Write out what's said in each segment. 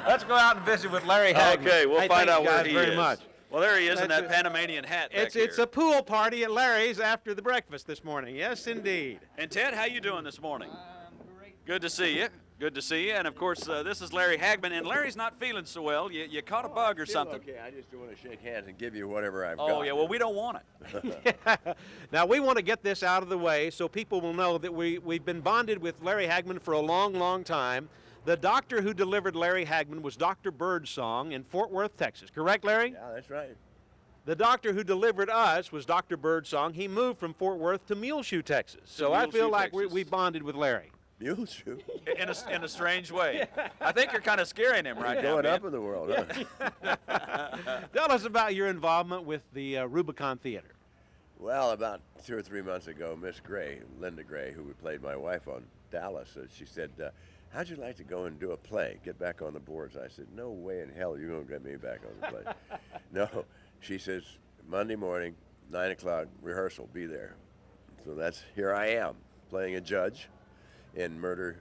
Let's go out and visit with Larry Hagman. Okay, we'll find out where he is. Very much. Well, there he is in that Panamanian hat back here. It's a pool party at Larry's after the breakfast this morning. Yes, indeed. And Ted, how you doing this morning? Great. Good to see you. Good to see you. And of course, this is Larry Hagman. And Larry's not feeling so well. You caught a bug or something. Okay, I just want to shake hands and give you whatever I've got. Oh yeah. Well, we don't want it. Now we want to get this out of the way so people will know that we've been bonded with Larry Hagman for a long, long time. The doctor who delivered Larry Hagman was Dr. Birdsong in Fort Worth, Texas. Correct, Larry? Yeah, that's right. The doctor who delivered us was Dr. Birdsong. He moved from Fort Worth to Muleshoe, Texas. So I feel like we bonded with Larry. Muleshoe? In a strange way. I think you're kind of scaring him right now. Going up in the world, huh? Tell us about your involvement with the Rubicon Theater. Well, about 2 or 3 months ago, Miss Gray, Linda Gray, who played my wife on Dallas, she said, how'd you like to go and do a play, get back on the boards? I said, no way in hell you're going to get me back on the play. No, she says, Monday morning, 9 o'clock, rehearsal, be there. So here I am, playing a judge in Murder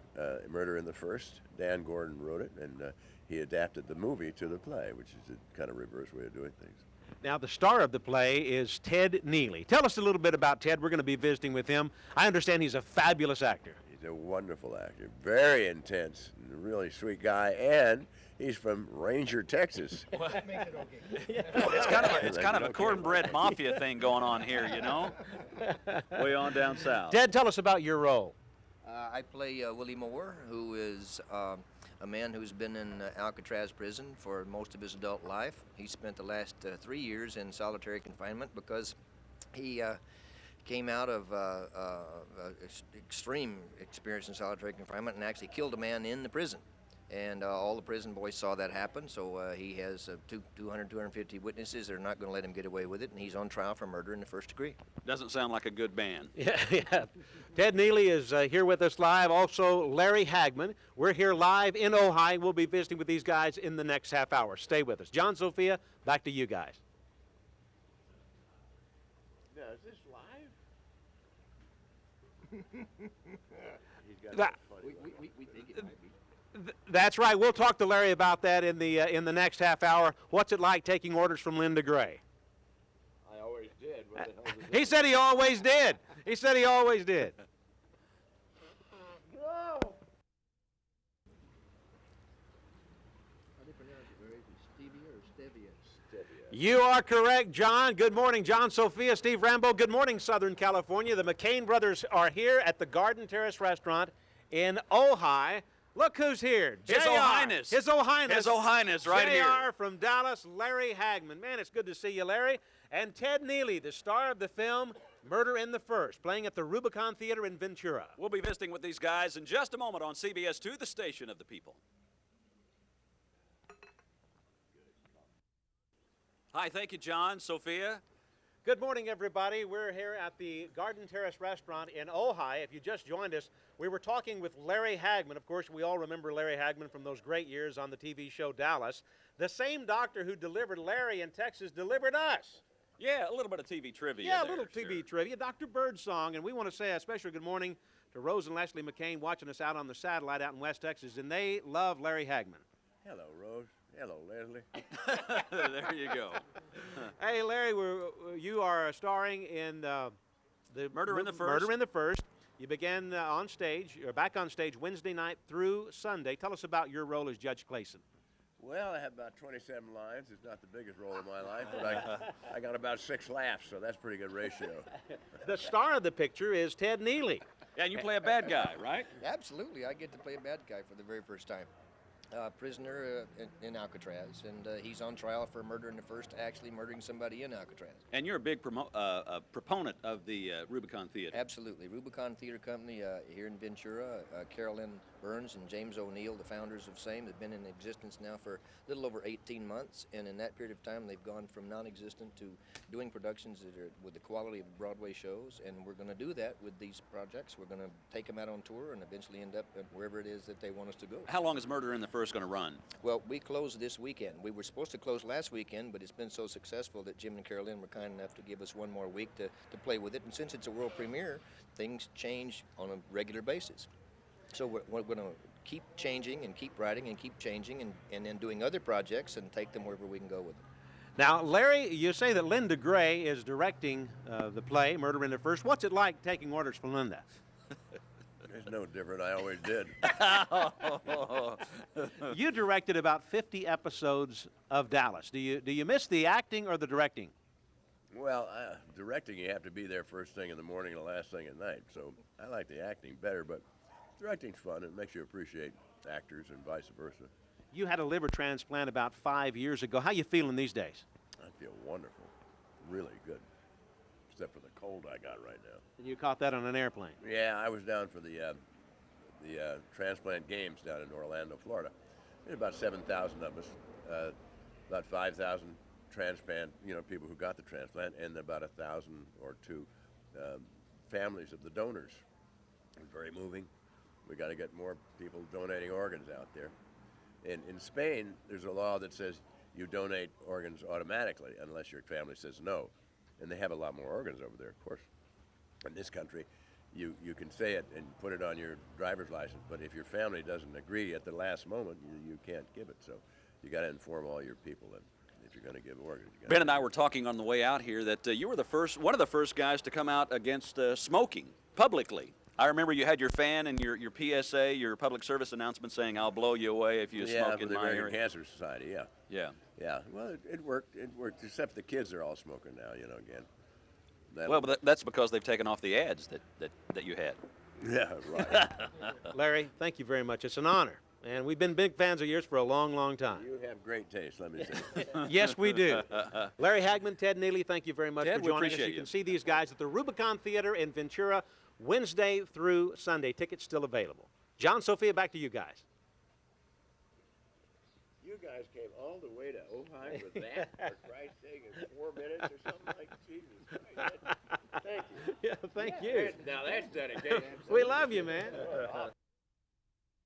in the First. Dan Gordon wrote it, and he adapted the movie to the play, which is a kind of reverse way of doing things. Now, the star of the play is Ted Neely. Tell us a little bit about Ted. We're going to be visiting with him. I understand he's a fabulous actor. He's a wonderful actor, very intense, and a really sweet guy, and he's from Ranger, Texas. It's kind of a cornbread mafia thing going on here, you know? Way on down south. Ted, tell us about your role. I play Willie Moore, who is a man who's been in Alcatraz prison for most of his adult life. He spent the last 3 years in solitary confinement because he came out of extreme experience in solitary confinement and actually killed a man in the prison. And all the prison boys saw that happen, so he has 250 witnesses that are not going to let him get away with it, and he's on trial for murder in the first degree. Doesn't sound like a good man. Yeah. Ted Neely is here with us live. Also, Larry Hagman. We're here live in Ojai. We'll be visiting with these guys in the next half hour. Stay with us. John, Sophia, back to you guys. Now, is this live? He's got We think it might be. That's right. We'll talk to Larry about that in the next half hour. What's it like taking orders from Linda Gray? I always did. What the hell is He said he always did. He said he always did. You are correct, John. Good morning, John, Sophia, Steve Rambo. Good morning, Southern California. The McCain brothers are here at the Garden Terrace Restaurant in Ojai. Look who's here. His Ojai Highness. His Ojai Highness. His Ojai Highness right here. JR from Dallas, Larry Hagman. Man, it's good to see you, Larry. And Ted Neely, the star of the film Murder in the First, playing at the Rubicon Theater in Ventura. We'll be visiting with these guys in just a moment on CBS-2, the station of the people. Hi, thank you, John, Sophia. Good morning, everybody. We're here at the Garden Terrace Restaurant in Ojai. If you just joined us, we were talking with Larry Hagman. Of course, we all remember Larry Hagman from those great years on the TV show Dallas. The same doctor who delivered Larry in Texas delivered us. Yeah, a little bit of TV trivia. Yeah, there, a little TV trivia. Dr. Birdsong, and we want to say a special good morning to Rose and Leslie McCain watching us out on the satellite out in West Texas, and they love Larry Hagman. Hello, Rose. Hello, Leslie. There you go. Hey, Larry, you are starring in the Murder in the First. Murder in the First. You began on stage, or back on stage Wednesday night through Sunday. Tell us about your role as Judge Clayson. Well, I have about 27 lines. It's not the biggest role of my life, but I got about 6 laughs, so that's a pretty good ratio. The star of the picture is Ted Neely. Yeah, and you play a bad guy, right? Absolutely. I get to play a bad guy for the very first time. Prisoner in Alcatraz, and he's on trial for murder in the first, actually murdering somebody in Alcatraz. And you're a big proponent of the Rubicon Theater. Absolutely. Rubicon Theater Company here in Ventura, Carolyn Burns and James O'Neill, the founders of same, have been in existence now for a little over 18 months, and in that period of time they've gone from non-existent to doing productions that are with the quality of Broadway shows, and we're going to do that with these projects. We're going to take them out on tour and eventually end up at wherever it is that they want us to go. How long is Murder in the First going to run? Well, we close this weekend. We were supposed to close last weekend, but it's been so successful that Jim and Carolyn were kind enough to give us one more week to play with it, and since it's a world premiere, things change on a regular basis. So we're going to keep changing and keep writing and keep changing and then doing other projects and take them wherever we can go with them. Now, Larry, you say that Linda Gray is directing the play, Murder in the First. What's it like taking orders from Linda? It's no different. I always did. You directed about 50 episodes of Dallas. Do you miss the acting or the directing? Well, directing, you have to be there first thing in the morning and the last thing at night. So I like the acting better, but directing's fun. It makes you appreciate actors and vice versa. You had a liver transplant about 5 years ago. How you feeling these days? I feel wonderful, really good, except for the cold I got right now. And you caught that on an airplane. Yeah, I was down for the transplant games down in Orlando, Florida. There's about 7,000 of us, about 5,000 transplant, people who got the transplant, and about 1,000 or two families of the donors. It was very moving. We got to get more people donating organs out there. In Spain, there's a law that says you donate organs automatically unless your family says no. And they have a lot more organs over there, of course. In this country, you can say it and put it on your driver's license, but if your family doesn't agree at the last moment, you can't give it. So you got to inform all your people that if you're going to give organs. Ben and I were talking on the way out here that you were one of the first guys to come out against smoking publicly. I remember you had your fan and your PSA, your public service announcement saying, "I'll blow you away if you smoke in my area." Yeah, the American Cancer Society, yeah. Yeah. Yeah, well, it worked. It worked, except the kids are all smoking now, again. Well, but that's because they've taken off the ads that you had. Yeah, right. Larry, thank you very much. It's an honor. And we've been big fans of yours for a long, long time. You have great taste, let me say. Yes, we do. Larry Hagman, Ted Neely, thank you very much Ted, for joining us. appreciate You you. can see these guys at the Rubicon Theater in Ventura Wednesday through Sunday. Tickets still available. John, Sophia, back to you guys. You guys came all the way to Ojai with that, for Christ's sake, in 4 minutes or something like Jesus Christ. Thank you. Yeah, thank you. Now that's dedication. We love you, man.